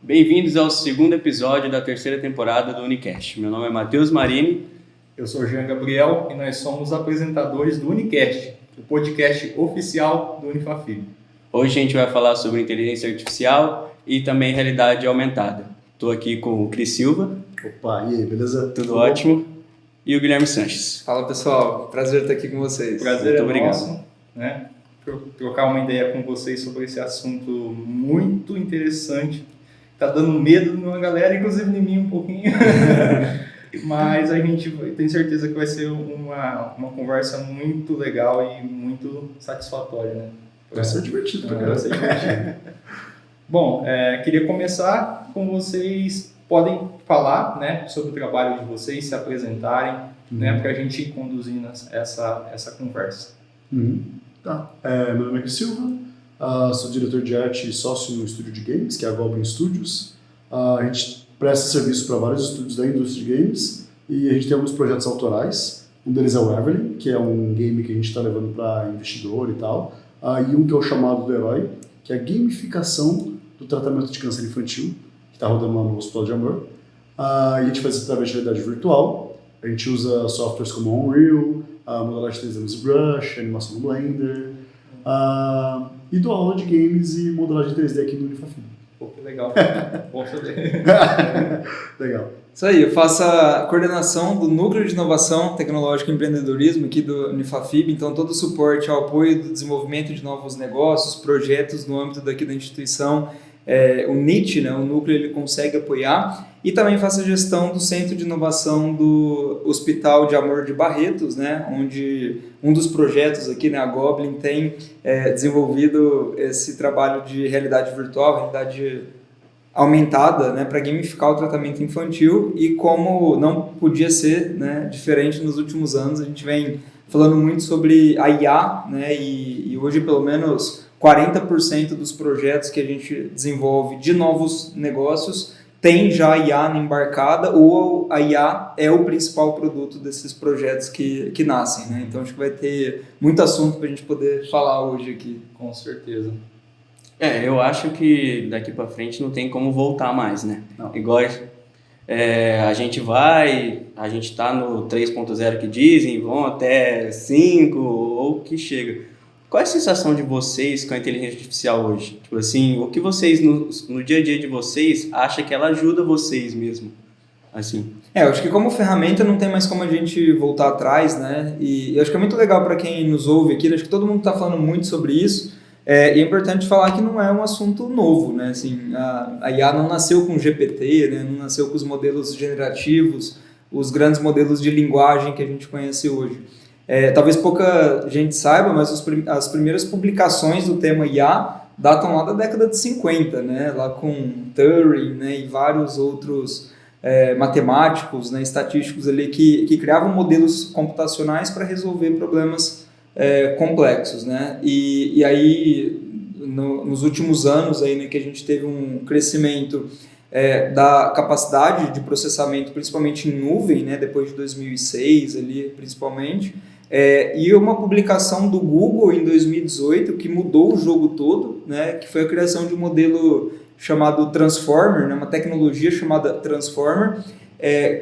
Bem-vindos ao segundo episódio da terceira temporada do Unicast. Meu nome é Matheus Marini. Eu sou o Jean Gabriel e nós somos apresentadores do Unicast, o podcast oficial do Unifafib. Hoje a gente vai falar sobre inteligência artificial e também realidade aumentada. Estou aqui com o Cris Silva. Opa, e aí, beleza? Tudo ótimo. E o Guilherme Sanches. Fala pessoal, prazer estar aqui com vocês. Prazer Muito obrigado. nosso, né? Trocar uma ideia com vocês sobre esse assunto muito interessante. Tá dando medo numa galera, inclusive em mim um pouquinho. Mas a gente tem certeza que vai ser uma conversa muito legal e muito satisfatória, né? Vai ser divertido, Vai ser divertido. Bom, queria começar com vocês. Podem falar, né, sobre o trabalho de vocês, se apresentarem, né, para a gente ir conduzindo essa conversa. Tá. Meu nome é Cris Silva, sou diretor de arte e sócio no estúdio de games, que é a Goblin Studios. A gente presta serviço para vários estúdios da indústria de games e a gente tem alguns projetos autorais. Um deles é o Everly, que é um game que a gente está levando para investidor e tal, e um que é o Chamado do Herói, que é a gamificação do tratamento de câncer infantil, que está rodando lá no Hospital de Amor. E a gente faz isso através de realidade virtual. A gente usa softwares como Unreal, modelagem 3D no ZBrush, animação no Blender, e dou aula de games e modelagem 3D aqui no Unifafib. Pô, que legal. Bom saber. Legal. Isso aí, eu faço a coordenação do Núcleo de Inovação Tecnológica e Empreendedorismo aqui do Unifafib, então todo o suporte ao apoio do desenvolvimento de novos negócios, projetos no âmbito daqui da instituição. O NIT, né, o núcleo, ele consegue apoiar, e também faço a gestão do Centro de Inovação do Hospital de Amor de Barretos, né, onde um dos projetos aqui, né, a Goblin, tem desenvolvido esse trabalho de realidade virtual, realidade aumentada, né, para gamificar o tratamento infantil. E como não podia ser, né, diferente nos últimos anos, a gente vem falando muito sobre a IA, né, e hoje pelo menos 40% dos projetos que a gente desenvolve de novos negócios tem já a IA embarcada, ou a IA é o principal produto desses projetos que nascem, né? Então acho que vai ter muito assunto para a gente poder falar hoje aqui. Com certeza. Eu acho que daqui para frente não tem como voltar mais, né? Não. Igual a gente tá no 3.0 que dizem, vão até 5 ou que chega. Qual é a sensação de vocês com a inteligência artificial hoje? Tipo assim, o que vocês, no dia a dia de vocês, acham que ela ajuda vocês mesmo? Assim. Eu acho que como ferramenta não tem mais como a gente voltar atrás, né? E eu acho que é muito legal para quem nos ouve aqui, acho que todo mundo está falando muito sobre isso, e é importante falar que não é um assunto novo, né? Assim, a IA não nasceu com o GPT, né? Não nasceu com os modelos generativos, os grandes modelos de linguagem que a gente conhece hoje. Talvez pouca gente saiba, mas as primeiras publicações do tema IA datam lá da década de 50, né? Lá com Turing, né? E vários outros matemáticos, né? Estatísticos ali que criavam modelos computacionais para resolver problemas complexos, né? E aí, nos últimos anos, aí, né, que a gente teve um crescimento da capacidade de processamento, principalmente em nuvem, né? Depois de 2006, ali, principalmente, e uma publicação do Google em 2018 que mudou o jogo todo, né, que foi a criação de um modelo chamado Transformer, né, uma tecnologia chamada Transformer,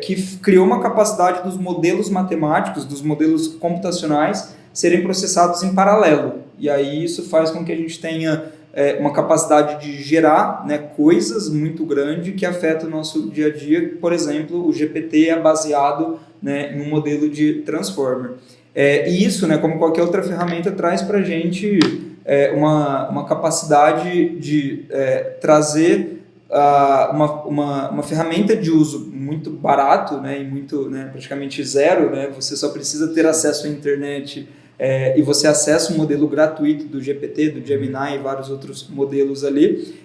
que criou uma capacidade dos modelos matemáticos, dos modelos computacionais, serem processados em paralelo. E aí isso faz com que a gente tenha uma capacidade de gerar, né, coisas muito grande que afetam o nosso dia a dia. Por exemplo, o GPT é baseado, né, em um modelo de Transformer. E isso, né, como qualquer outra ferramenta, traz para a gente uma capacidade de trazer uma ferramenta de uso muito barato, né, e muito, né, praticamente zero, né, você só precisa ter acesso à internet e você acessa um modelo gratuito do GPT, do Gemini e vários outros modelos ali,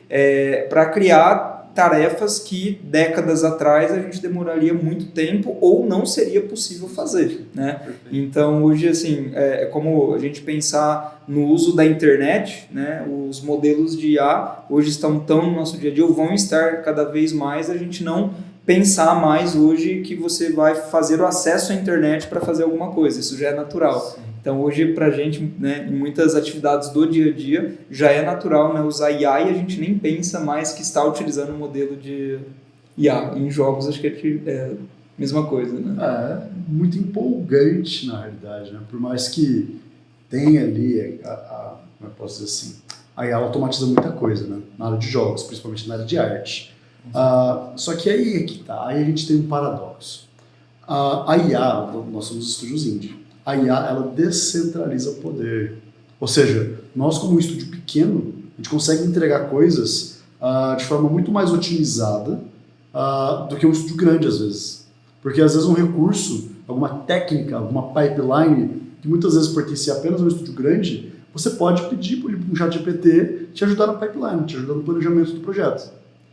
para criar tarefas que décadas atrás a gente demoraria muito tempo ou não seria possível fazer, né? Então hoje, assim, é como a gente pensar no uso da internet, né? Os modelos de IA hoje estão tão no nosso dia a dia, ou vão estar cada vez mais, a gente não pensar mais hoje que você vai fazer o acesso à internet para fazer alguma coisa, isso já é natural. Sim. Então, hoje, para a gente, né, em muitas atividades do dia a dia, já é natural, né, usar IA e a gente nem pensa mais que está utilizando um modelo de IA. Em jogos, acho que é a mesma coisa, né? É muito empolgante, na realidade, né? Por mais que tenha ali, como eu posso dizer assim, a IA automatiza muita coisa, né? Na área de jogos, principalmente na área de arte. Só que aí é que tá, aí a gente tem um paradoxo. A IA, nós somos estúdios indie, a IA ela descentraliza o poder. Ou seja, nós como um estúdio pequeno, a gente consegue entregar coisas de forma muito mais otimizada do que um estúdio grande às vezes. Porque às vezes um recurso, alguma técnica, alguma pipeline, que muitas vezes pertence apenas a um estúdio grande, você pode pedir para um ChatGPT te ajudar na pipeline, te ajudar no planejamento do projeto.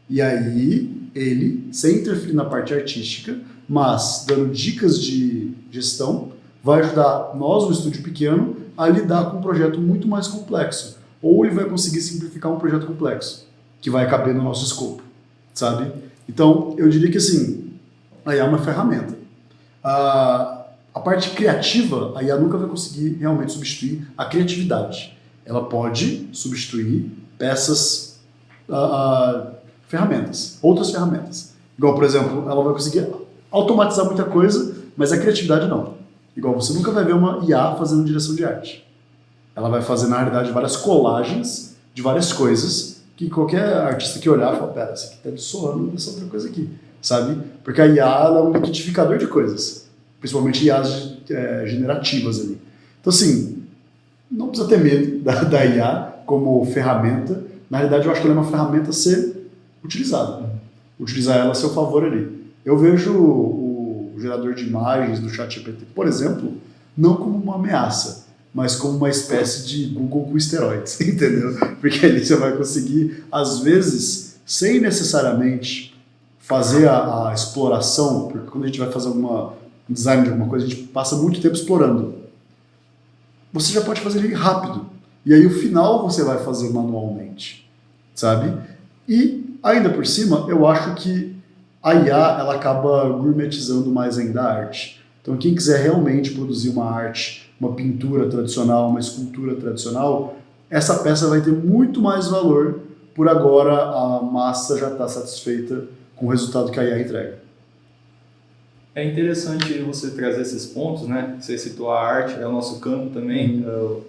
E aí, ele, sem interferir na parte artística, mas dando dicas de gestão, vai ajudar nós, um estúdio pequeno, a lidar com um projeto muito mais complexo. Ou ele vai conseguir simplificar um projeto complexo, que vai caber no nosso escopo, sabe? Então, eu diria que assim, a IA é uma ferramenta. A parte criativa, a IA nunca vai conseguir realmente substituir a criatividade. Ela pode substituir peças, ferramentas, outras ferramentas. Igual, por exemplo, ela vai conseguir automatizar muita coisa, mas a criatividade não. Igual, você nunca vai ver uma IA fazendo direção de arte. Ela vai fazer, na realidade, várias colagens de várias coisas que qualquer artista que olhar fala, pera, isso aqui tá dissoando dessa outra coisa aqui, sabe? Porque a IA ela é um liquidificador de coisas, principalmente IAs generativas ali. Então, assim, não precisa ter medo da IA como ferramenta. Na realidade, eu acho que ela é uma ferramenta a ser utilizada. Utilizar ela a seu favor ali. Eu vejo o gerador de imagens do ChatGPT, por exemplo, não como uma ameaça, mas como uma espécie de Google com esteroides, entendeu? Porque ali você vai conseguir, às vezes, sem necessariamente fazer a exploração, porque quando a gente vai fazer um design de alguma coisa, a gente passa muito tempo explorando. Você já pode fazer ele rápido. E aí o final você vai fazer manualmente, sabe? E, ainda por cima, eu acho que a IA ela acaba gourmetizando mais ainda a arte. Então, quem quiser realmente produzir uma arte, uma pintura tradicional, uma escultura tradicional, essa peça vai ter muito mais valor por agora a massa já está satisfeita com o resultado que a IA entrega. É interessante você trazer esses pontos, né? Você citou a arte, é o nosso campo também. Eu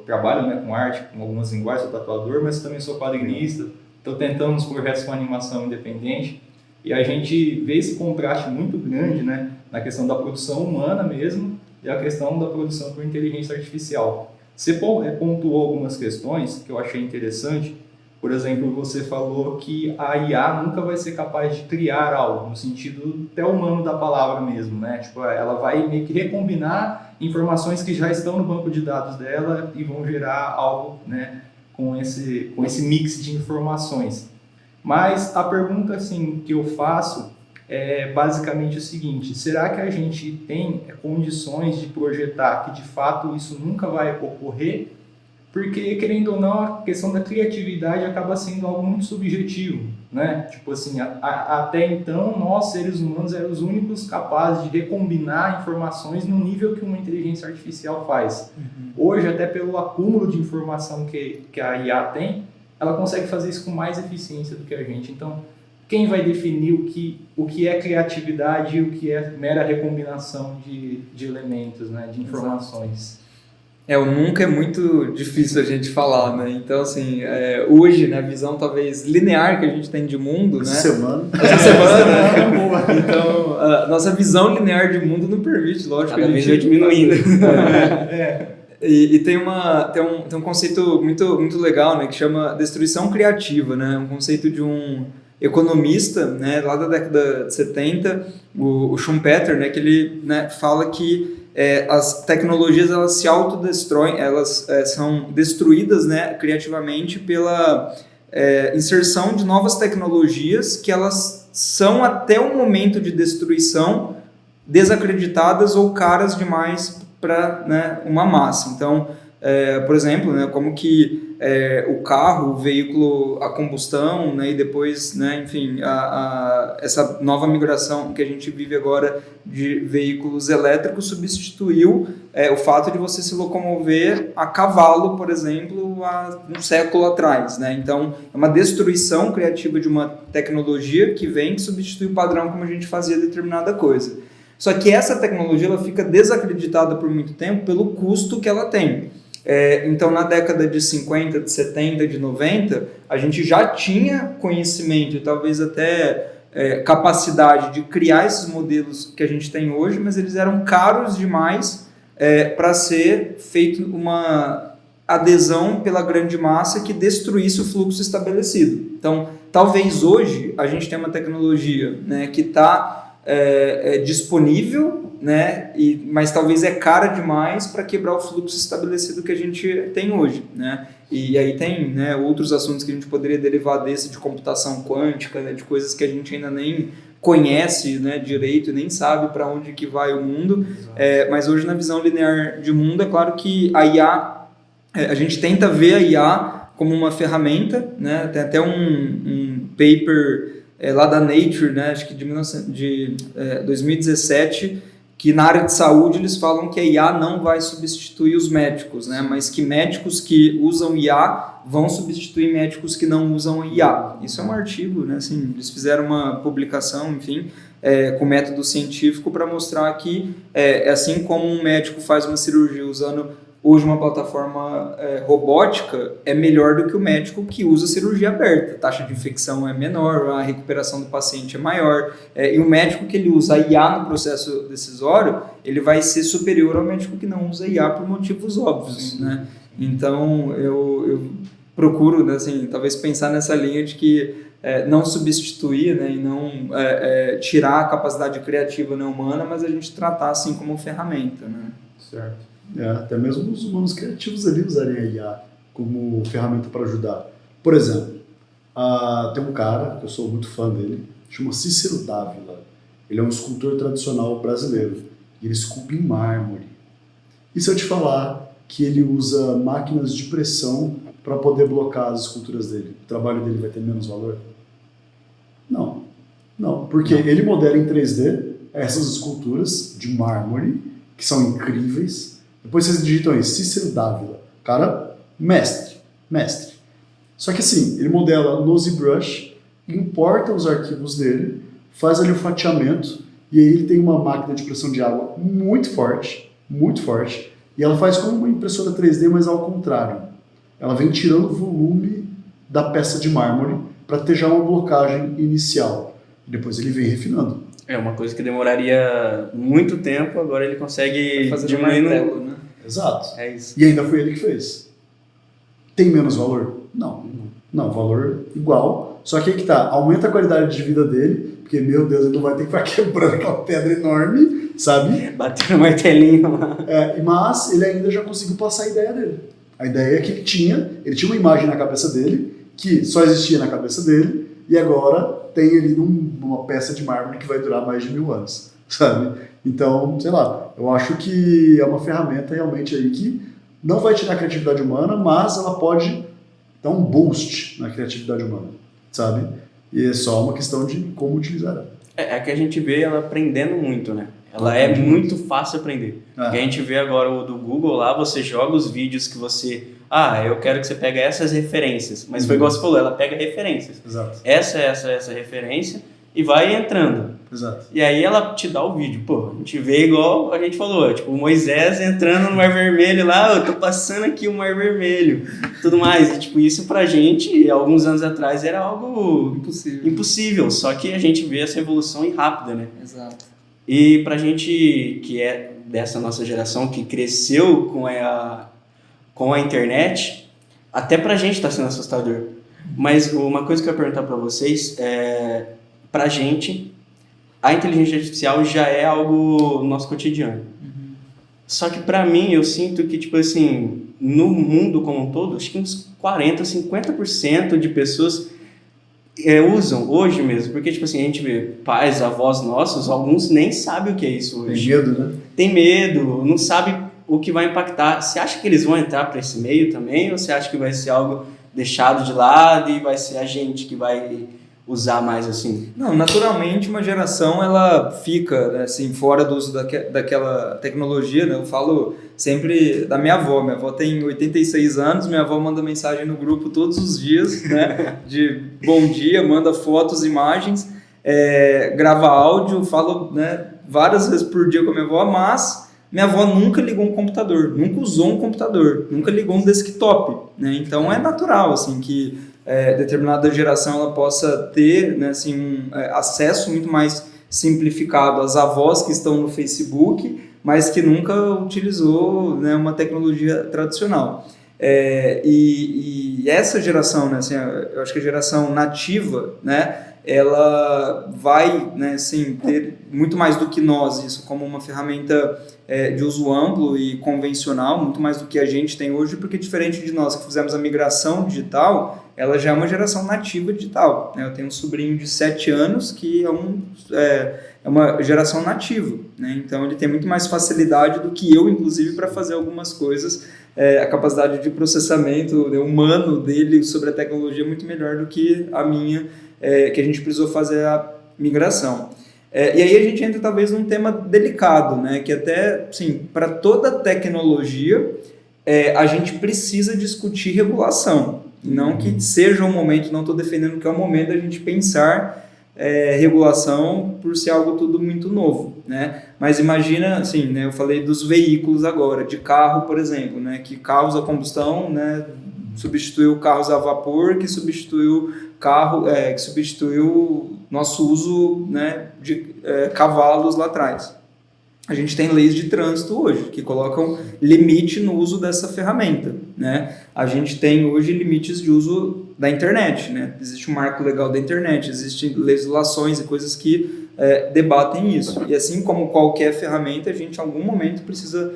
trabalho, né, com arte, com algumas linguagens, sou tatuador, mas também sou quadrinista. Estou tentando uns projetos com animação independente. E a gente vê esse contraste muito grande, né, na questão da produção humana mesmo e a questão da produção por inteligência artificial. Você pontuou algumas questões que eu achei interessante. Por exemplo, você falou que a IA nunca vai ser capaz de criar algo, no sentido até humano da palavra mesmo, né? Tipo, ela vai meio que recombinar informações que já estão no banco de dados dela e vão gerar algo, né, com esse mix de informações. Mas a pergunta assim, que eu faço é basicamente o seguinte: será que a gente tem condições de projetar que de fato isso nunca vai ocorrer? Porque, querendo ou não, a questão da criatividade acaba sendo algo muito subjetivo, né? Tipo assim, até então, nós, seres humanos, éramos os únicos capazes de recombinar informações no nível que uma inteligência artificial faz. Hoje, até pelo acúmulo de informação que a IA tem, ela consegue fazer isso com mais eficiência do que a gente. Então, quem vai definir o que é criatividade e o que é mera recombinação de elementos, né? De informações? O nunca é muito difícil a gente falar, né? Então, assim, hoje, na visão talvez linear que a gente tem de mundo, Essa né? semana. Essa semana, né? Então, a nossa visão linear de mundo não permite, lógico. Cada vez vai diminuindo. E tem um conceito muito, muito legal, né? Que chama destruição criativa, né? Um conceito de um economista, né? Lá da década de 70, o Schumpeter, né? Que ele, né, fala que as tecnologias elas se autodestroem, elas são destruídas, né, criativamente pela inserção de novas tecnologias que elas são até o momento de destruição desacreditadas ou caras demais para, né, uma massa. Então, por exemplo, né, como que o carro, o veículo a combustão, né, e depois, né, enfim, essa nova migração que a gente vive agora de veículos elétricos substituiu o fato de você se locomover a cavalo, por exemplo, há um século atrás, né? Então, é uma destruição criativa de uma tecnologia que vem que substitui o padrão como a gente fazia determinada coisa. Só que essa tecnologia ela fica desacreditada por muito tempo pelo custo que ela tem. Então, na década de 50, de 70, de 90, a gente já tinha conhecimento e talvez até capacidade de criar esses modelos que a gente tem hoje, mas eles eram caros demais para ser feito uma adesão pela grande massa que destruísse o fluxo estabelecido. Então, talvez hoje a gente tenha uma tecnologia, né, que está disponível, né, mas talvez é cara demais para quebrar o fluxo estabelecido que a gente tem hoje, né? E aí tem, né, outros assuntos que a gente poderia derivar desse, de computação quântica, né, de coisas que a gente ainda nem conhece, né, direito e nem sabe para onde que vai o mundo, mas hoje na visão linear de mundo é claro que a IA, a gente tenta ver a IA como uma ferramenta, né? Tem até um paper lá da Nature, né, acho que de 2017, que na área de saúde eles falam que a IA não vai substituir os médicos, né, mas que médicos que usam IA vão substituir médicos que não usam IA. Isso é um artigo, né, assim, eles fizeram uma publicação, enfim, com método científico para mostrar que, assim como um médico faz uma cirurgia usando hoje uma plataforma robótica, é melhor do que o médico que usa cirurgia aberta. A taxa de infecção é menor, a recuperação do paciente é maior, e o médico que ele usa IA no processo decisório, ele vai ser superior ao médico que não usa IA por motivos óbvios, né? Então, eu procuro, né, assim, talvez pensar nessa linha de que não substituir, né, e não tirar a capacidade criativa, né, humana, mas a gente tratar assim como ferramenta, né? Certo. Até mesmo os humanos criativos ali usarem a IA como ferramenta para ajudar. Por exemplo, tem um cara, que eu sou muito fã dele, chama Cícero Dávila. Ele é um escultor tradicional brasileiro e ele esculpe em mármore. E se eu te falar que ele usa máquinas de pressão para poder blocar as esculturas dele, o trabalho dele vai ter menos valor? Não, porque ele modela em 3D essas esculturas de mármore, que são incríveis. Depois vocês digitam aí, Cícero Dávila. Cara, mestre. Só que assim, ele modela no ZBrush, importa os arquivos dele, faz ali o fatiamento, e aí ele tem uma máquina de pressão de água muito forte, e ela faz como uma impressora 3D, mas ao contrário. Ela vem tirando o volume da peça de mármore para ter já uma blocagem inicial. E depois ele vem refinando. Uma coisa que demoraria muito tempo, agora ele consegue diminuir martelo, né? Exato. É isso. E ainda foi ele que fez. Tem menos valor? Não, valor igual. Só que aí que tá, aumenta a qualidade de vida dele, porque, meu Deus, ele não vai ter que ficar quebrando aquela pedra enorme, sabe? Batendo martelinho lá. Mas ele ainda já conseguiu passar a ideia dele. A ideia é que ele tinha uma imagem na cabeça dele, que só existia na cabeça dele, e agora tem ali uma peça de mármore que vai durar mais de 1000 anos, sabe? Então, sei lá, eu acho que é uma ferramenta realmente aí que não vai tirar a criatividade humana, mas ela pode dar um boost na criatividade humana, sabe? E é só uma questão de como utilizar ela. É que a gente vê ela aprendendo muito, né? Ela é muito fácil aprender. A gente vê agora o do Google lá, você joga os vídeos que você... eu quero que você pegue essas referências. Mas foi igual você falou, ela pega referências. Exato. Essa referência e vai entrando. Exato. E aí ela te dá o vídeo. Pô, a gente vê igual a gente falou, tipo, Moisés entrando no Mar Vermelho lá, eu tô passando aqui o Mar Vermelho, tudo mais. E tipo, isso pra gente, alguns anos atrás, era algo impossível. Só que a gente vê essa evolução rápida, né? Exato. E pra gente que é dessa nossa geração, que cresceu com a internet, até pra gente tá sendo assustador. Mas uma coisa que eu ia perguntar pra vocês pra gente, a inteligência artificial já é algo no nosso cotidiano. Só que pra mim, eu sinto que, tipo assim, no mundo como um todo, acho que uns 40%, 50% de pessoas usam hoje mesmo. Porque, tipo assim, a gente vê pais, avós nossos, alguns nem sabem o que é isso hoje. Tem medo, né? Tem medo, não sabe o que vai impactar. Você acha que eles vão entrar para esse meio também, ou você acha que vai ser algo deixado de lado e vai ser a gente que vai usar mais assim? Não, naturalmente uma geração ela fica, né, assim, fora do uso daquela tecnologia, né? Eu falo sempre da minha avó tem 86 anos, minha avó manda mensagem no grupo todos os dias, né, de bom dia, manda fotos, imagens, grava áudio, falo, né, várias vezes por dia com a minha avó, mas minha avó nunca ligou um computador, nunca usou um computador, nunca ligou um desktop, né? Então é natural assim que determinada geração ela possa ter, né, assim, acesso muito mais simplificado às avós que estão no Facebook, mas que nunca utilizou, né, uma tecnologia tradicional. E essa geração, né, assim, eu acho que a geração nativa, né, ela vai, né, assim, ter muito mais do que nós isso como uma ferramenta de uso amplo e convencional, muito mais do que a gente tem hoje, porque diferente de nós que fizemos a migração digital, ela já é uma geração nativa digital, né? Eu tenho um sobrinho de 7 anos que é uma geração nativa, né? Então ele tem muito mais facilidade do que eu, inclusive, para fazer algumas coisas. A capacidade de processamento, né, humano dele sobre a tecnologia é muito melhor do que a minha, que a gente precisou fazer a migração. E aí a gente entra talvez num tema delicado, né? Que até, sim, para toda tecnologia a gente precisa discutir regulação, não que seja um momento, não estou defendendo que é o momento da gente pensar regulação por ser algo tudo muito novo, né? Mas imagina, assim, né, eu falei dos veículos agora, de carro, por exemplo, né, que carros a combustão, né, substituiu carros a vapor, que substituiu que substituiu nosso uso, né, de cavalos lá atrás. A gente tem leis de trânsito hoje que colocam limite no uso dessa ferramenta, né? A gente tem hoje limites de uso da internet, né? Existe um marco legal da internet, existem legislações e coisas que debatem isso. E assim como qualquer ferramenta, a gente em algum momento precisa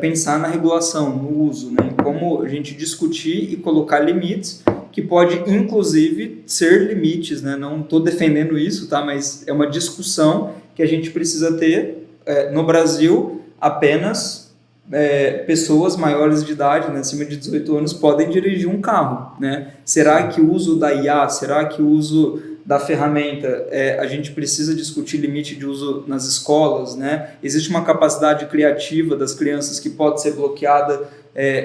pensar na regulação, no uso, né? Em como a gente discutir e colocar limites, que pode inclusive ser limites, né? Não estou defendendo isso, tá? Mas é uma discussão que a gente precisa ter. No Brasil, apenas pessoas maiores de idade, né, acima de 18 anos, podem dirigir um carro, né? Será que o uso da IA, será que o uso da ferramenta, a gente precisa discutir limite de uso nas escolas, né? Existe uma capacidade criativa das crianças que pode ser bloqueada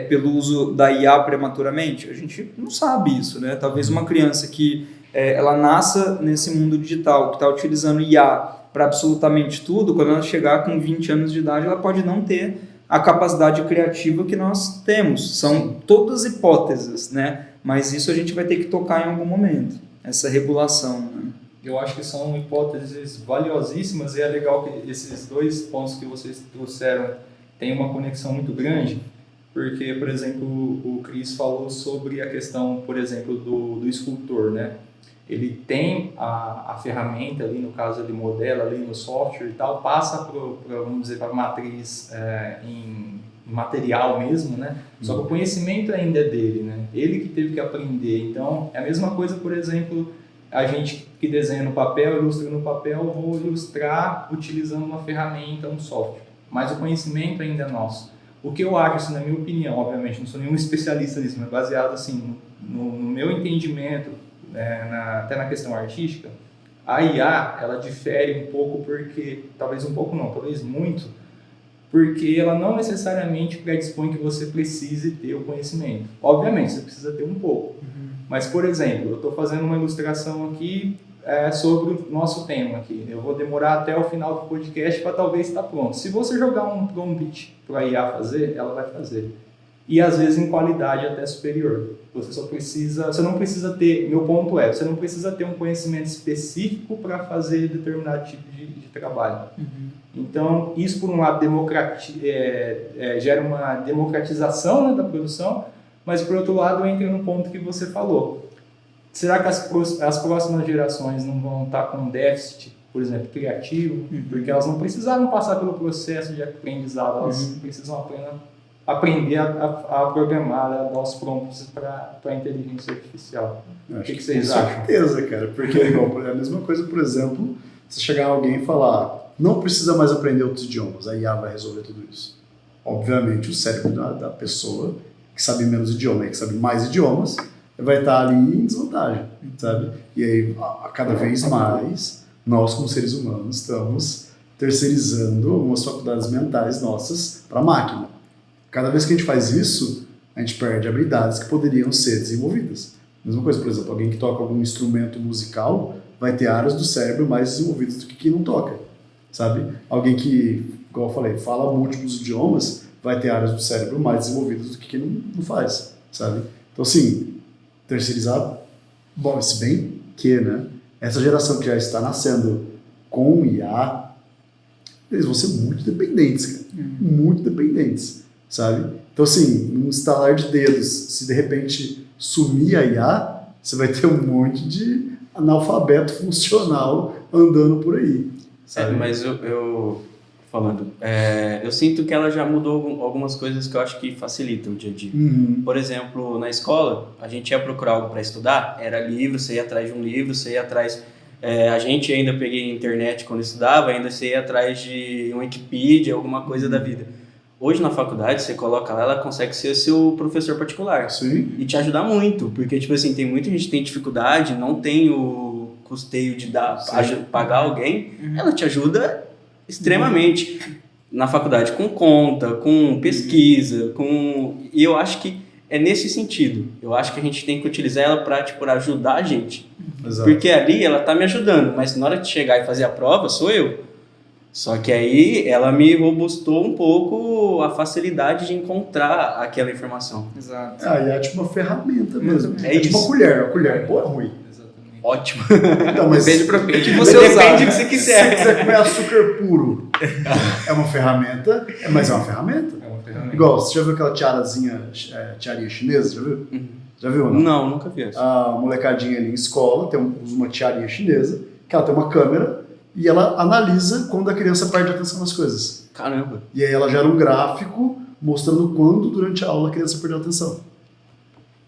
pelo uso da IA prematuramente? A gente não sabe isso, né? Talvez uma criança que ela nasça nesse mundo digital, que está utilizando IA para absolutamente tudo, quando ela chegar com 20 anos de idade, ela pode não ter a capacidade criativa que nós temos. São todas hipóteses, né? Mas isso a gente vai ter que tocar em algum momento, essa regulação, né? Eu acho que são hipóteses valiosíssimas e é legal que esses dois pontos que vocês trouxeram têm uma conexão muito grande, porque, por exemplo, o Cris falou sobre a questão, por exemplo, do escultor, né? Ele tem a ferramenta ali, no caso ele modela ali no software e tal, passa vamos dizer, para a matriz em material mesmo, né? Só que o conhecimento ainda é dele, né? Ele que teve que aprender. Então, é a mesma coisa, por exemplo, a gente que desenha no papel, ilustra no papel, vou ilustrar utilizando uma ferramenta, um software. Mas o conhecimento ainda é nosso. O que eu acho, assim, na minha opinião, obviamente, não sou nenhum especialista nisso, mas baseado assim, no meu entendimento, até na questão artística, a IA ela difere um pouco porque, talvez um pouco não, talvez muito, porque ela não necessariamente predispõe que você precise ter o conhecimento. Obviamente, você precisa ter um pouco. Mas, por exemplo, eu estou fazendo uma ilustração aqui sobre o nosso tema aqui. Eu vou demorar até o final do podcast para talvez estar pronto. Se você jogar um prompt para a IA fazer, ela vai fazer. E às vezes em qualidade até superior. Você não precisa ter, meu ponto você não precisa ter um conhecimento específico para fazer determinado tipo de trabalho. Então, isso por um lado gera uma democratização, né, da produção, mas por outro lado entra no ponto que você falou. Será que as próximas gerações não vão estar com um déficit, por exemplo, criativo? Porque elas não precisaram passar pelo processo de aprendizado, elas precisam aprender a programar, a dar os prompts para a inteligência artificial. O que vocês acham? Com certeza, cara. Porque é a mesma coisa, por exemplo, se chegar alguém e falar não precisa mais aprender outros idiomas, a IA vai resolver tudo isso. Obviamente, o cérebro da pessoa que sabe menos idioma e que sabe mais idiomas vai estar ali em desvantagem, sabe? E aí, a cada vez mais, nós como seres humanos estamos terceirizando algumas faculdades mentais nossas para a máquina. Cada vez que a gente faz isso, a gente perde habilidades que poderiam ser desenvolvidas. Mesma coisa, por exemplo, alguém que toca algum instrumento musical vai ter áreas do cérebro mais desenvolvidas do que quem não toca, sabe? Alguém que, igual eu falei, fala múltiplos idiomas vai ter áreas do cérebro mais desenvolvidas do que quem não faz, sabe? Então, assim, terceirizar, bom, se bem que, né, essa geração que já está nascendo com IA, eles vão ser muito dependentes, cara. Muito dependentes, sabe? Então, assim, num estalar de dedos, se de repente sumir a IA, você vai ter um monte de analfabeto funcional andando por aí, sabe? Mas eu sinto que ela já mudou algumas coisas que eu acho que facilitam o dia a dia. Por exemplo, na escola, a gente ia procurar algo para estudar, era livro, você ia atrás de um livro, você ia atrás... a gente ainda peguei internet quando estudava, ainda você ia atrás de um Wikipedia, alguma coisa da vida. Hoje na faculdade, você coloca lá, ela consegue ser seu professor particular. Sim. E te ajudar muito, porque tipo assim, tem muita gente que tem dificuldade, não tem o custeio de pagar alguém, ela te ajuda extremamente. Na faculdade, com conta, com pesquisa, e eu acho que é nesse sentido. Eu acho que a gente tem que utilizar ela para tipo, ajudar a gente. Exato. Porque ali ela tá me ajudando, mas na hora de chegar e fazer a prova, sou eu. Só que aí ela me robustou um pouco a facilidade de encontrar aquela informação. Exato. E é tipo uma ferramenta mesmo. É tipo isso. uma colher é boa ou ruim? Exatamente. Ótimo. Então, mas Depende de Mas você usar. depende do que você se quiser. você quiser comer açúcar puro, é uma ferramenta, mas é uma ferramenta. É uma ferramenta. Igual, você já viu aquela tiarinha chinesa, já viu? Já viu ou não? Não, nunca vi isso. A molecadinha ali em escola usa uma tiarinha chinesa, que ela tem uma câmera e ela analisa quando a criança perde atenção nas coisas. Caramba. E aí ela gera um gráfico mostrando quando durante a aula a criança perdeu atenção.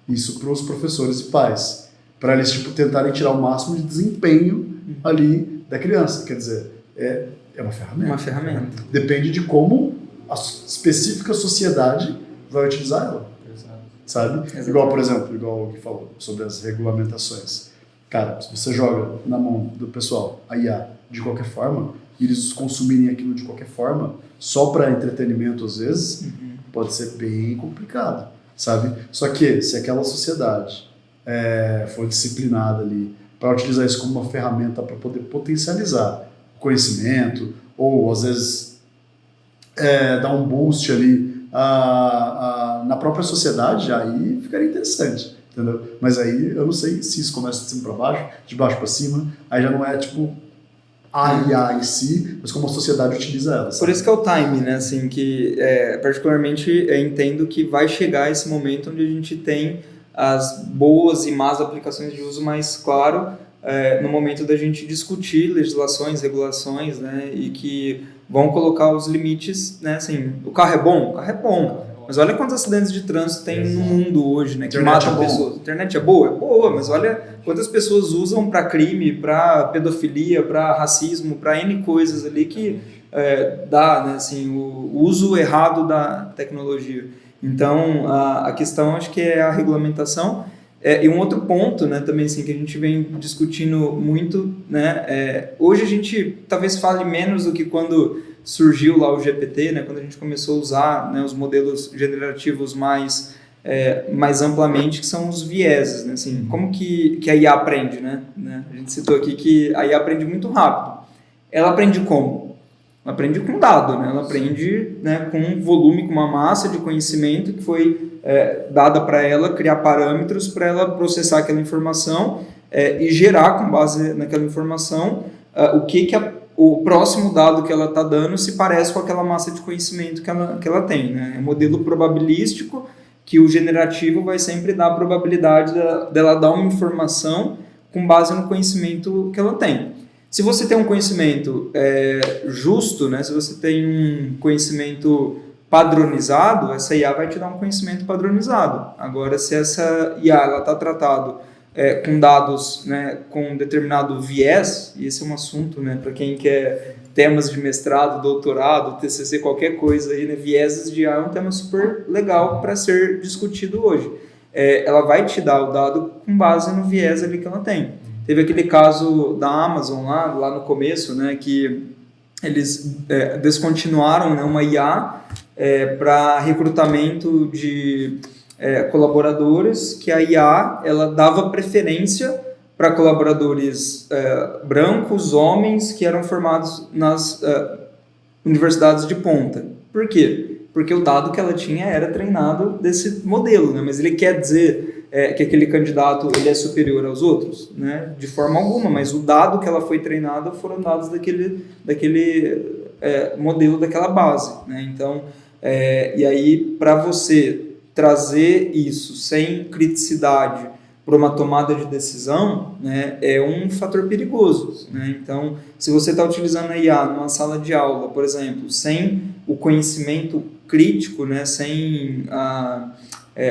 Isso para os professores e pais, para eles tipo, tentarem tirar o máximo de desempenho ali da criança. Quer dizer, é uma ferramenta. Uma ferramenta. Depende de como a específica sociedade vai utilizar ela. Exato. Sabe? Exatamente. Igual, por exemplo, igual o que falou sobre as regulamentações. Cara, se você joga na mão do pessoal a IA de qualquer forma, e eles consumirem aquilo de qualquer forma, só para entretenimento às vezes, pode ser bem complicado, sabe? Só que se aquela sociedade for disciplinada ali para utilizar isso como uma ferramenta para poder potencializar o conhecimento, ou às vezes dar um boost ali na própria sociedade, aí ficaria interessante, entendeu? Mas aí eu não sei se isso começa de cima para baixo, de baixo para cima, aí já não é tipo a IA em si, mas como a sociedade utiliza ela. Por Sabe? isso que é o time, né? Assim, que particularmente entendo que vai chegar esse momento onde a gente tem as boas e más aplicações de uso mais claro no momento da gente discutir legislações, regulações, né? E que vão colocar os limites, né? Assim, o carro é bom? O carro é bom. Mas olha quantos acidentes de trânsito tem no mundo hoje, né? Que Internet matam é bom. pessoas. A internet é boa? É boa, mas olha quantas pessoas usam para crime, para pedofilia, para racismo, para N coisas ali que dá, né? Assim, o uso errado da tecnologia. Então, a questão acho que é a regulamentação. E um outro ponto, né, também assim, que a gente vem discutindo muito, né? Hoje a gente talvez fale menos do que quando surgiu lá o GPT, né, quando a gente começou a usar, né, os modelos generativos mais amplamente, que são os vieses, né, assim, como que a IA aprende, né? A gente citou aqui que a IA aprende muito rápido. Ela aprende como? Ela aprende com dado, né? Ela aprende, né, com um volume, com uma massa de conhecimento que foi dada para ela, criar parâmetros para ela processar aquela informação e gerar, com base naquela informação, o próximo dado que ela está dando se parece com aquela massa de conhecimento que ela tem, né? É um modelo probabilístico que o generativo vai sempre dar a probabilidade dela dar uma informação com base no conhecimento que ela tem. Se você tem um conhecimento justo, né? Se você tem um conhecimento padronizado, essa IA vai te dar um conhecimento padronizado. Agora, se essa IA está tratado com dados, né, com determinado viés, e esse é um assunto, né, para quem quer temas de mestrado, doutorado, TCC, qualquer coisa aí, né, vieses de IA é um tema super legal para ser discutido hoje. Ela vai te dar o dado com base no viés ali que ela tem. Teve aquele caso da Amazon lá no começo, né, que eles descontinuaram, né, uma IA para recrutamento de colaboradores, que a IA ela dava preferência para colaboradores brancos, homens, que eram formados nas universidades de ponta. Por quê? Porque o dado que ela tinha era treinado desse modelo, né? Mas ele quer dizer que aquele candidato ele é superior aos outros? Né? De forma alguma, mas o dado que ela foi treinada foram dados daquele modelo, daquela base. Né? Então, e aí, para você trazer isso sem criticidade para uma tomada de decisão, né, é um fator perigoso. Né? Então, se você está utilizando a IA numa sala de aula, por exemplo, sem o conhecimento crítico, né, sem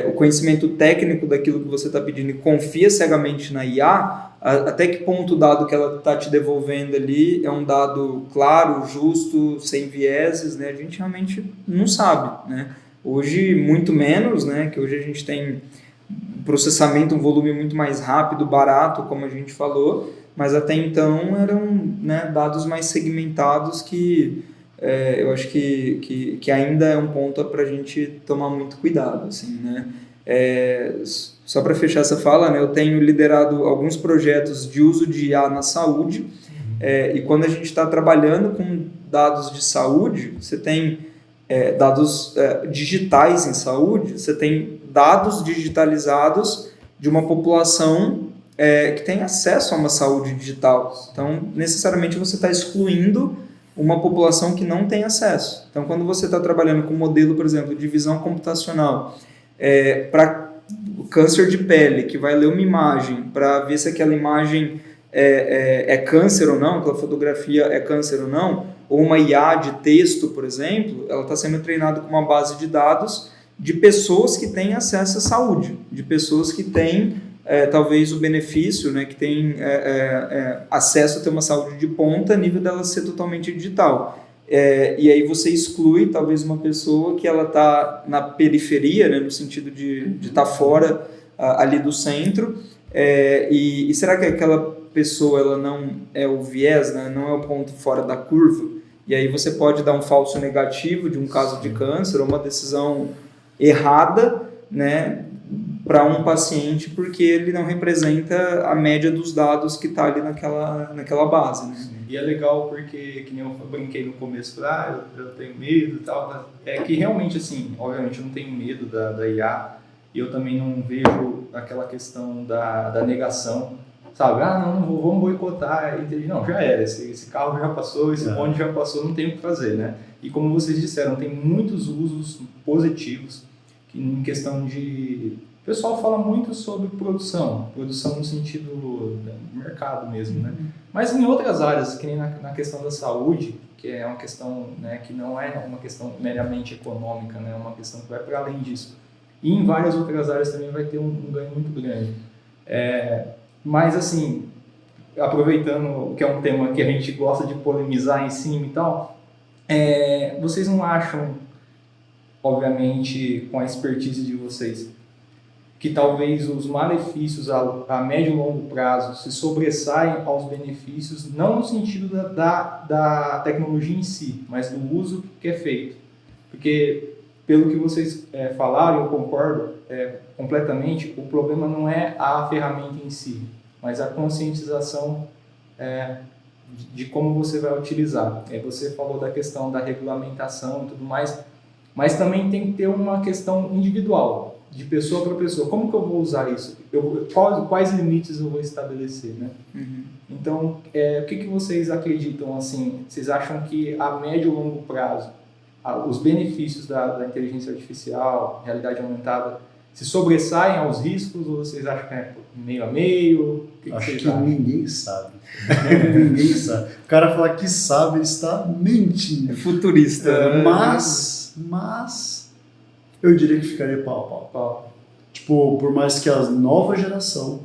o conhecimento técnico daquilo que você está pedindo e confia cegamente na IA, até que ponto o dado que ela está te devolvendo ali é um dado claro, justo, sem vieses, né? A gente realmente não sabe, né? Hoje, muito menos, né? Que hoje a gente tem processamento, um volume muito mais rápido, barato, como a gente falou, mas até então eram, né, dados mais segmentados que eu acho que ainda é um ponto para a gente tomar muito cuidado, assim, né? Só para fechar essa fala, né, eu tenho liderado alguns projetos de uso de IA na saúde, e quando a gente está trabalhando com dados de saúde, você tem dados digitais em saúde, você tem dados digitalizados de uma população que tem acesso a uma saúde digital. Então, necessariamente você está excluindo uma população que não tem acesso. Então, quando você está trabalhando com um modelo, por exemplo, de visão computacional para câncer de pele, que vai ler uma imagem para ver se aquela imagem é câncer ou não, aquela fotografia é câncer ou não, ou uma IA de texto, por exemplo, ela está sendo treinada com uma base de dados de pessoas que têm acesso à saúde, de pessoas que têm talvez o benefício, né, que têm acesso a ter uma saúde de ponta a nível dela ser totalmente digital. E aí você exclui talvez uma pessoa que ela está na periferia, né, no sentido de estar fora ali do centro, e será que aquela pessoa ela não é o viés, né, não é o ponto fora da curva? E aí você pode dar um falso negativo de um caso de câncer ou uma decisão errada, né, para um paciente porque ele não representa a média dos dados que está ali naquela base. Né? E é legal porque, que nem eu brinquei no começo, eu tenho medo e tal, mas é que realmente, assim, obviamente eu não tenho medo da IA, e eu também não vejo aquela questão da negação, sabe? Não vamos boicotar, não, já era, esse carro já passou, esse bonde já passou, não tem o que fazer, né? E como vocês disseram, tem muitos usos positivos, que em questão de... O pessoal fala muito sobre produção no sentido do mercado mesmo, né? Mas em outras áreas, que nem na questão da saúde, que é uma questão, né, que não é uma questão meramente econômica, né, é uma questão que vai para além disso. E em várias outras áreas também vai ter um ganho muito grande. Mas assim, aproveitando que é um tema que a gente gosta de polemizar em cima e tal, vocês não acham, obviamente com a expertise de vocês, que talvez os malefícios a médio e longo prazo se sobressaem aos benefícios, não no sentido da tecnologia em si, mas do uso que é feito? Porque, pelo que vocês falaram, eu concordo completamente, o problema não é a ferramenta em si, mas a conscientização de como você vai utilizar. Você falou da questão da regulamentação e tudo mais, mas também tem que ter uma questão individual, de pessoa para pessoa. Como que eu vou usar isso? Quais limites eu vou estabelecer, né? Uhum. Então, o que vocês acreditam, assim? Vocês acham que a médio e longo prazo, os benefícios da inteligência artificial, realidade aumentada, se sobressaem aos riscos, ou vocês acham que é meio a meio? Acho que ninguém sabe. Ninguém sabe. O cara falar que sabe, ele está mentindo. É futurista. Mas eu diria que ficaria pau a pau. Tipo, por mais que a nova geração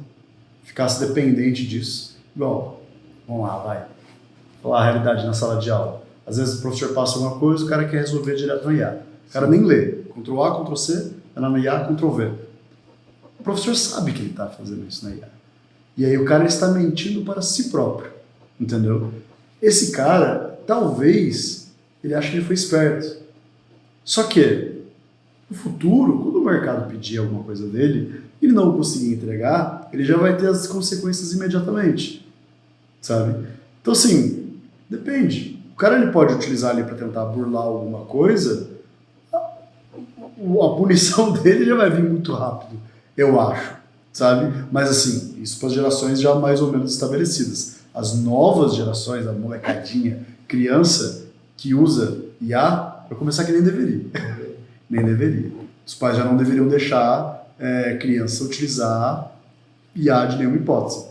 ficasse dependente disso. Igual, vamos lá, vai. Falar a realidade na sala de aula. Às vezes o professor passa alguma coisa, o cara quer resolver direto no IA. O cara nem lê. Ctrl A, Ctrl C, vai lá no IA, Ctrl V. O professor sabe que ele está fazendo isso na IA. E aí o cara está mentindo para si próprio. Entendeu? Esse cara, talvez, ele ache que ele foi esperto. Só que, no futuro, quando o mercado pedir alguma coisa dele, ele não conseguir entregar, ele já vai ter as consequências imediatamente. Sabe? Então, assim, depende. O cara ele pode utilizar ali para tentar burlar alguma coisa, a punição dele já vai vir muito rápido, eu acho, sabe? Mas assim, isso para as gerações já mais ou menos estabelecidas. As novas gerações, a molecadinha, criança que usa IA, para começar que nem deveria. Nem deveria. Os pais já não deveriam deixar criança utilizar IA de nenhuma hipótese.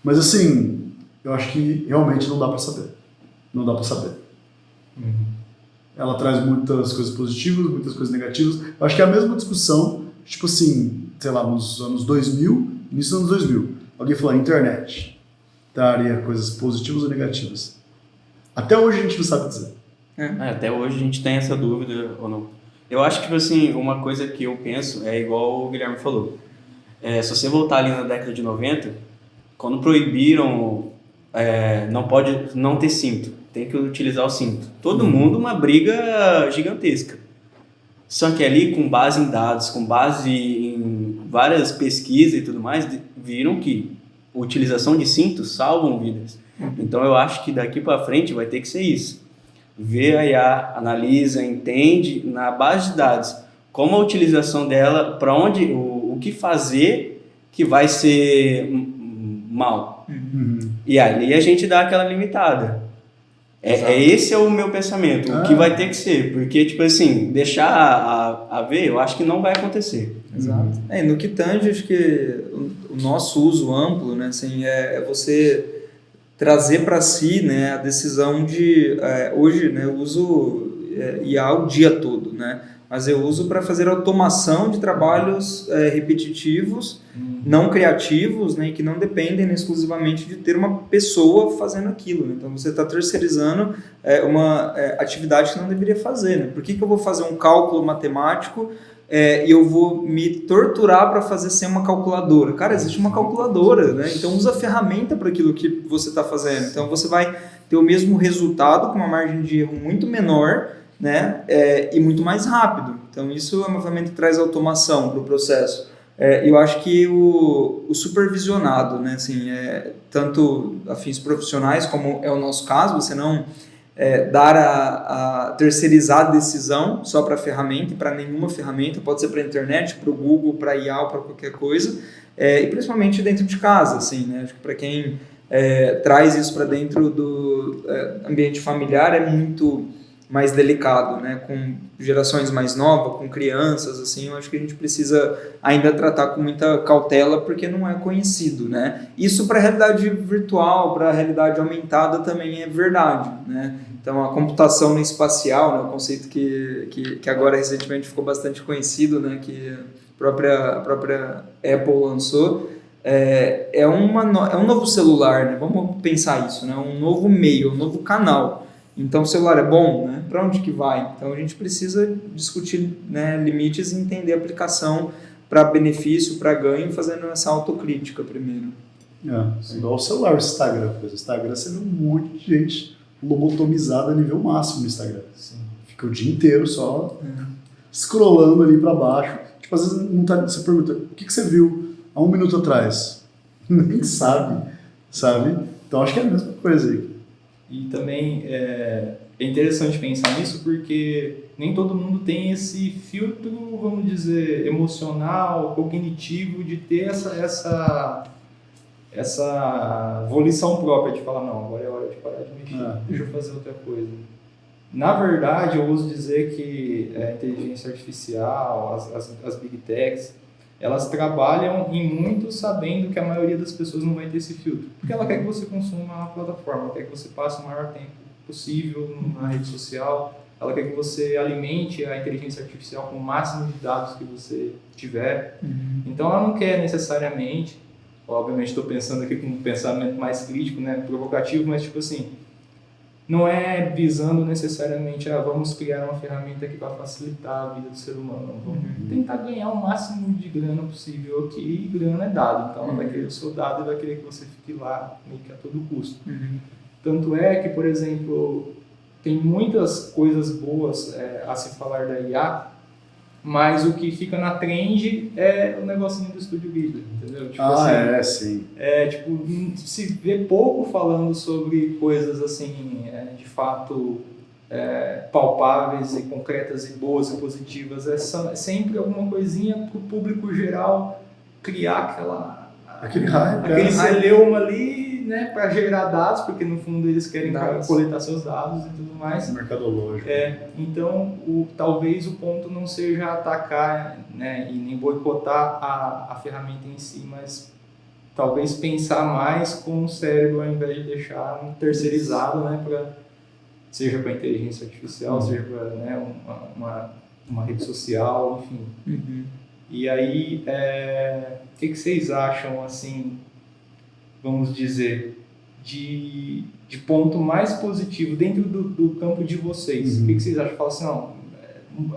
Mas assim, eu acho que realmente não dá para saber. Não dá para saber. Ela traz muitas coisas positivas, muitas coisas negativas. Eu acho que é a mesma discussão, tipo assim, sei lá, nos anos 2000, início dos anos 2000. Alguém falou, a internet traria coisas positivas ou negativas. Até hoje a gente não sabe dizer. Até hoje a gente tem essa dúvida ou não. Eu acho que, tipo assim, uma coisa que eu penso é igual o Guilherme falou. Se você voltar ali na década de 90, quando proibiram, não pode não ter cinto, tem que utilizar o cinto. Todo mundo, uma briga gigantesca. Só que ali, com base em dados, com base em várias pesquisas e tudo mais, viram que a utilização de cintos salvam vidas. Então eu acho que daqui para frente vai ter que ser isso. Vê a IA, analisa, entende, na base de dados, como a utilização dela, para onde, o que fazer que vai ser mal. E ali a gente dá aquela limitada. Esse é o meu pensamento, o que vai ter que ser, porque, tipo assim, deixar a ver, eu acho que não vai acontecer. Exato. No que tange, acho que o nosso uso amplo, né, assim, é você trazer para si, né, a decisão de, hoje, né, eu uso IA o dia todo, né, mas eu uso para fazer automação de trabalhos repetitivos, não criativos, né, e que não dependem exclusivamente de ter uma pessoa fazendo aquilo. Né? Então, você está terceirizando uma atividade que não deveria fazer. Né? Por que eu vou fazer um cálculo matemático e eu vou me torturar para fazer sem uma calculadora? Cara, existe uma calculadora, né? Então usa a ferramenta para aquilo que você está fazendo. Então, você vai ter o mesmo resultado com uma margem de erro muito menor, né? E muito mais rápido. Então, isso é uma ferramenta que traz automação para o processo. Eu acho que o supervisionado, né, assim, tanto a fins profissionais, como é o nosso caso, você não dar a terceirizar a decisão só para a ferramenta e para nenhuma ferramenta, pode ser para a internet, para o Google, para a IA ou para qualquer coisa, e principalmente dentro de casa, assim, né, acho que para quem traz isso para dentro do ambiente familiar é muito mais delicado, né? Com gerações mais novas, com crianças, assim, eu acho que a gente precisa ainda tratar com muita cautela porque não é conhecido, né? Isso para a realidade virtual, para a realidade aumentada também é verdade, né? Então, a computação no espacial, né, um conceito que agora recentemente ficou bastante conhecido, né, que a própria Apple lançou, é um novo celular, né? Vamos pensar isso, né? Um novo meio, um novo canal. Então, o celular é bom, né? Para onde que vai? Então, a gente precisa discutir, né, limites e entender a aplicação para benefício, para ganho, fazendo essa autocrítica primeiro. Igual o celular, o Instagram. O Instagram, você vê um monte de gente lobotomizada a nível máximo no Instagram. Sim. Fica o dia inteiro só scrollando ali para baixo. Tipo, às vezes não tá, você pergunta, o que você viu há 1 minuto atrás? Nem sabe? Então, acho que é a mesma coisa aí. E também é interessante pensar nisso porque nem todo mundo tem esse filtro, vamos dizer, emocional, cognitivo de ter essa volição própria de falar, não, agora é hora de parar de mexer, deixa eu fazer outra coisa. Na verdade, eu uso dizer que a inteligência artificial, as big techs, elas trabalham em muito sabendo que a maioria das pessoas não vai ter esse filtro. Porque ela quer que você consuma a plataforma, ela quer que você passe o maior tempo possível na rede social, ela quer que você alimente a inteligência artificial com o máximo de dados que você tiver. Então ela não quer necessariamente obviamente estou pensando aqui com um pensamento mais crítico, né, provocativo, mas tipo assim, não é visando necessariamente, vamos criar uma ferramenta aqui para facilitar a vida do ser humano. Vamos tentar ganhar o máximo de grana possível aqui, e grana é dado. Então, ela vai querer o seu dado e vai querer que você fique lá meio que a todo custo. Tanto é que, por exemplo, tem muitas coisas boas a se falar da IA, mas o que fica na trend é o negocinho do Estúdio Ghibli, entendeu? Tipo Sim. Tipo, se vê pouco falando sobre coisas assim, de fato palpáveis e concretas e boas e positivas. É sempre alguma coisinha para o público geral criar aquele hype, aquele celeuma ali, né, para gerar dados, porque no fundo eles querem coletar seus dados e tudo mais. Mercadológico. Então, talvez o ponto não seja atacar, né, e nem boicotar a ferramenta em si, mas talvez pensar mais com o cérebro ao invés de deixar terceirizado, né, seja para inteligência artificial, seja para, né, uma rede social, enfim. E aí, o que vocês acham, assim, vamos dizer, de ponto mais positivo dentro do campo de vocês? O que vocês acham? Falam assim, não,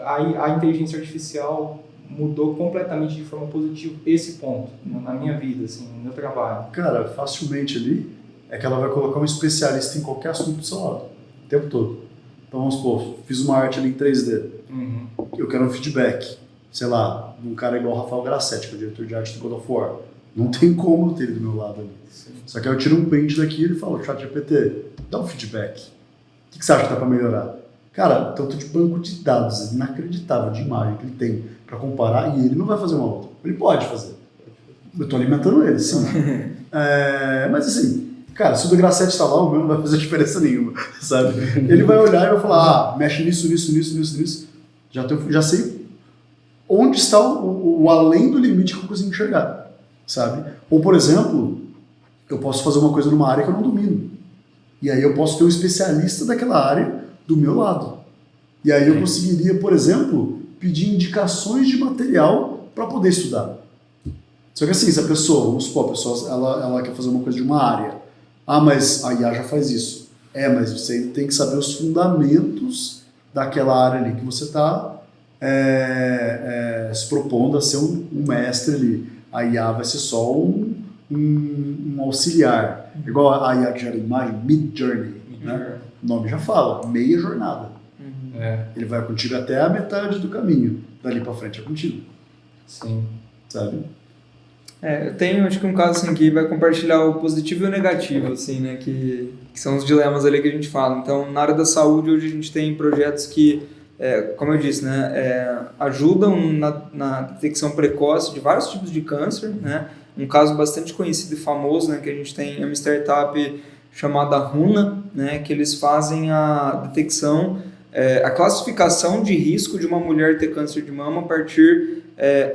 a inteligência artificial mudou completamente de forma positiva esse ponto na minha vida, assim, no meu trabalho. Cara, facilmente ali é que ela vai colocar um especialista em qualquer assunto do seu lado, o tempo todo. Então vamos supor, fiz uma arte ali em 3D, eu quero um feedback, sei lá, de um cara igual o Rafael Grassetti, que é o diretor de arte do God of War. Não tem como ter ele do meu lado ali. Sim. Só que aí eu tiro um print daqui e ele fala, ChatGPT, dá um feedback. O que você acha que dá para melhorar? Cara, tanto de banco de dados inacreditável de imagem que ele tem para comparar, e ele não vai fazer uma outra. Ele pode fazer. Eu estou alimentando ele, sim. Mas assim, cara, se o do Grassetti está lá, o meu não vai fazer diferença nenhuma, sabe? Ele vai olhar e vai falar, mexe nisso. Já sei onde está o além do limite que eu consigo enxergar, sabe? Ou, por exemplo, eu posso fazer uma coisa numa área que eu não domino. E aí eu posso ter um especialista daquela área do meu lado. E aí eu conseguiria, por exemplo, pedir indicações de material para poder estudar. Só que assim, se a pessoa, vamos supor, a pessoa ela quer fazer uma coisa de uma área. Mas a IA já faz isso. Mas você tem que saber os fundamentos daquela área ali que você está se propondo a ser um mestre ali. A IA vai ser só um auxiliar. Igual a IA que gera imagem, Midjourney, né? O nome já fala, meia jornada. Ele vai contigo até a metade do caminho. Dali para frente é contigo. Sim. Sabe? Eu tenho, acho que um caso assim que vai compartilhar o positivo e o negativo, assim, né, que são os dilemas ali que a gente fala. Então, na área da saúde, hoje a gente tem projetos que, como eu disse, né, ajudam na detecção precoce de vários tipos de câncer, né. Um caso bastante conhecido e famoso, né, que a gente tem é uma startup chamada Runa, né, que eles fazem a detecção, a classificação de risco de uma mulher ter câncer de mama a partir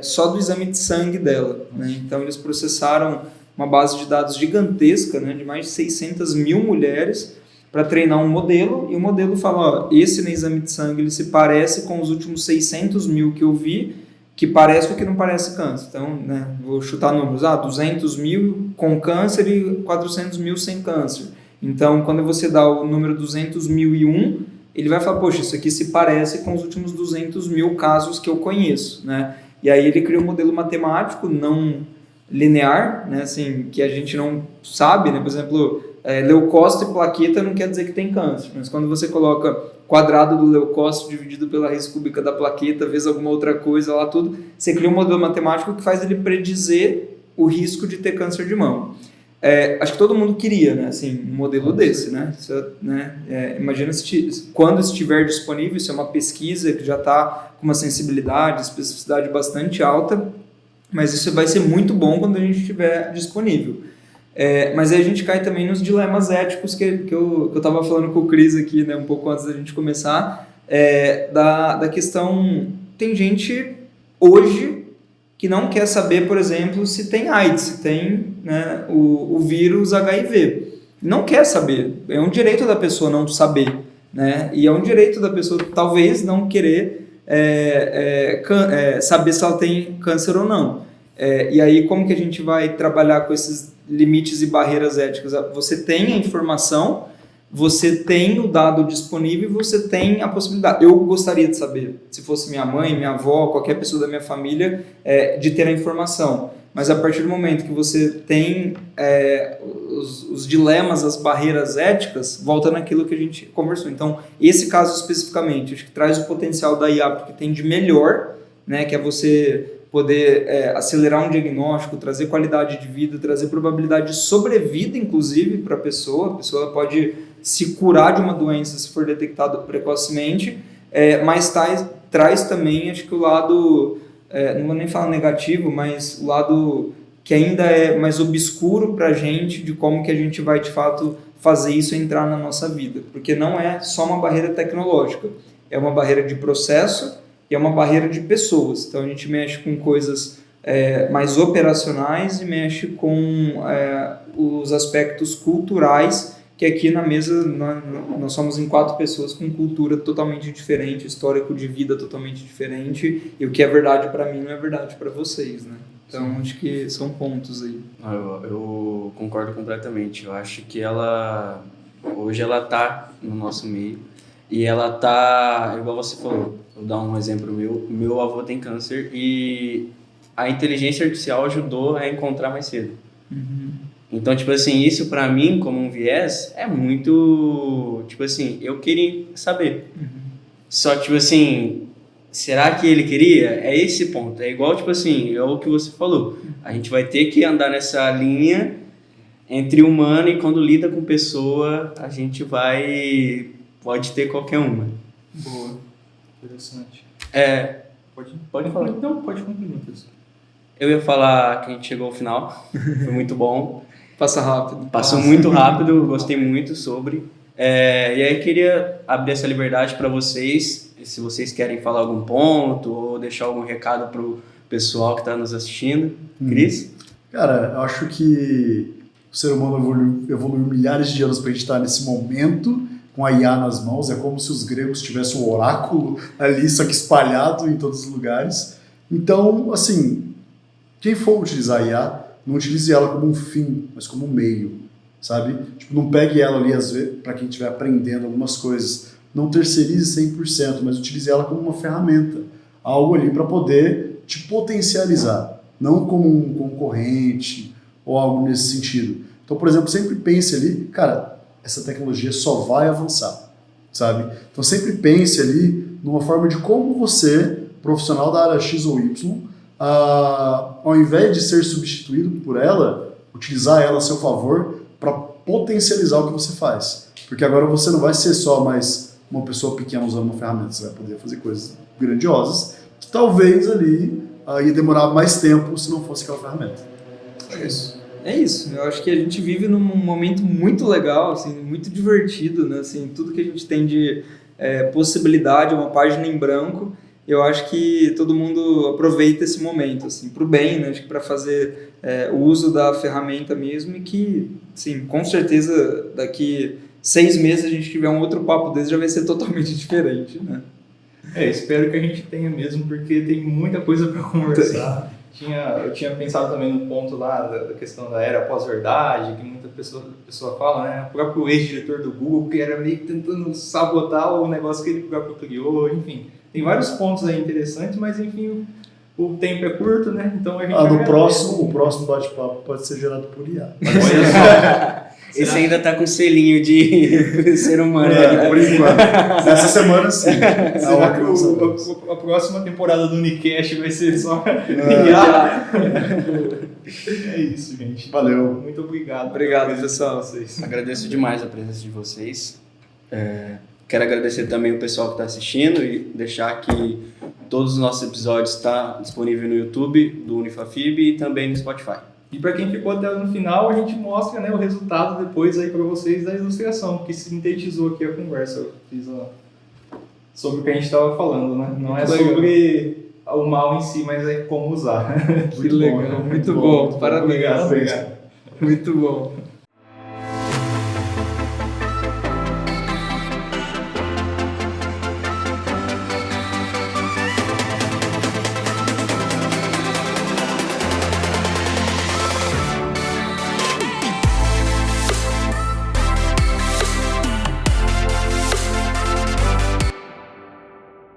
só do exame de sangue dela, né? Então eles processaram uma base de dados gigantesca, né, de mais de 600 mil mulheres para treinar um modelo, e o modelo fala, esse no exame de sangue ele se parece com os últimos 600 mil que eu vi, que parece ou que não parece câncer. Então, né, vou chutar números, 200 mil com câncer e 400 mil sem câncer. Então, quando você dá o número 200.001, ele vai falar, poxa, isso aqui se parece com os últimos 200 mil casos que eu conheço, né? E aí ele cria um modelo matemático não linear, né, assim, que a gente não sabe, né? Por exemplo, leucócito e plaqueta não quer dizer que tem câncer, mas quando você coloca quadrado do leucócito dividido pela raiz cúbica da plaqueta, vezes alguma outra coisa lá tudo, você cria um modelo matemático que faz ele predizer o risco de ter câncer de mama. Acho que todo mundo queria, né, assim, um modelo desse, né? Isso, né, imagina quando estiver disponível, isso é uma pesquisa que já está com uma sensibilidade, especificidade bastante alta, mas isso vai ser muito bom quando a gente estiver disponível. Mas aí a gente cai também nos dilemas éticos que eu estava falando com o Cris aqui, né, um pouco antes da gente começar, da questão, tem gente hoje que não quer saber, por exemplo, se tem AIDS, se tem, né, o vírus HIV. Não quer saber. É um direito da pessoa não saber, né? E é um direito da pessoa, talvez, não querer saber se ela tem câncer ou não. E aí, como que a gente vai trabalhar com esses limites e barreiras éticas? Você tem a informação, você tem o dado disponível e você tem a possibilidade. Eu gostaria de saber, se fosse minha mãe, minha avó, qualquer pessoa da minha família, de ter a informação. Mas a partir do momento que você tem os dilemas, as barreiras éticas, volta naquilo que a gente conversou. Então, esse caso especificamente, acho que traz o potencial da IA, porque tem de melhor, né, que é você poder acelerar um diagnóstico, trazer qualidade de vida, trazer probabilidade de sobrevida, inclusive, para a pessoa pode se curar de uma doença se for detectado precocemente, mas traz também, acho que o lado, não vou nem falar negativo, mas o lado que ainda é mais obscuro para a gente, de como que a gente vai, de fato, fazer isso entrar na nossa vida, porque não é só uma barreira tecnológica, é uma barreira de processo, e é uma barreira de pessoas. Então a gente mexe com coisas mais operacionais e mexe com os aspectos culturais, que aqui na mesa nós somos em 4 pessoas com cultura totalmente diferente, histórico de vida totalmente diferente, e o que é verdade para mim não é verdade para vocês, né? Então acho que são pontos aí. Eu concordo completamente. Eu acho que hoje ela está no nosso meio e ela está, igual você falou, vou dar um exemplo meu avô tem câncer e a inteligência artificial ajudou a encontrar mais cedo. Uhum. Então, tipo assim, isso pra mim, como um viés, é muito, tipo assim, eu queria saber. Uhum. Só, tipo assim, será que ele queria? É esse ponto. É igual, tipo assim, é o que você falou. A gente vai ter que andar nessa linha entre humano e quando lida com pessoa, a gente pode ter qualquer uma. Boa. Interessante. Pode falar. Não, pode concluir, pessoal. Eu ia falar que a gente chegou ao final, foi muito bom. Passa rápido. Passou muito rápido, gostei muito sobre. E aí queria abrir essa liberdade para vocês, se vocês querem falar algum ponto ou deixar algum recado pro pessoal que está nos assistindo. Cris? Cara, eu acho que o ser humano evoluiu milhares de anos para a gente estar nesse momento com a IA nas mãos. É como se os gregos tivessem um oráculo ali, só que espalhado em todos os lugares. Então, assim, quem for utilizar a IA, não utilize ela como um fim, mas como um meio, sabe? Tipo, não pegue ela ali, às vezes, para quem estiver aprendendo algumas coisas. Não terceirize 100%, mas utilize ela como uma ferramenta. Algo ali para poder te potencializar, não como um concorrente ou algo nesse sentido. Então, por exemplo, sempre pense ali, cara, essa tecnologia só vai avançar, sabe? Então sempre pense ali numa forma de como você, profissional da área X ou Y, ao invés de ser substituído por ela, utilizar ela a seu favor para potencializar o que você faz. Porque agora você não vai ser só mais uma pessoa pequena usando uma ferramenta, você vai poder fazer coisas grandiosas que talvez ali ia demorar mais tempo se não fosse aquela ferramenta. Acho que é isso. É isso, eu acho que a gente vive num momento muito legal, assim, muito divertido, né? Assim, tudo que a gente tem de possibilidade, uma página em branco, eu acho que todo mundo aproveita esse momento, assim, para o bem, né? Acho que para fazer o uso da ferramenta mesmo e que, assim, com certeza daqui 6 meses a gente tiver um outro papo desse já vai ser totalmente diferente, né? Espero que a gente tenha mesmo, porque tem muita coisa para conversar. Eu tinha pensado também no ponto lá da questão da era pós-verdade, que muita pessoa fala, né? O próprio ex-diretor do Google, que era meio que tentando sabotar o negócio que ele próprio criou, enfim. Tem vários pontos aí interessantes, mas enfim, o tempo é curto, né? Então a gente o próximo bate-papo pode ser gerado por IA. Esse ainda tá com selinho de ser humano. Por enquanto. Nessa semana, sim. Será que a próxima temporada do Unicast vai ser só IA? É isso, gente. Valeu. Muito obrigado. Obrigado, pessoal. Agradeço demais a presença de vocês. Quero agradecer também o pessoal que está assistindo e deixar que todos os nossos episódios estão disponíveis no YouTube do Unifafib e também no Spotify. E para quem ficou até no final, a gente mostra, né, o resultado depois aí para vocês da ilustração, que sintetizou aqui a conversa. Eu fiz sobre o que a gente estava falando, né? Não é sobre o mal em si, mas é como usar. Que legal, muito bom. Parabéns. Obrigado. Muito bom.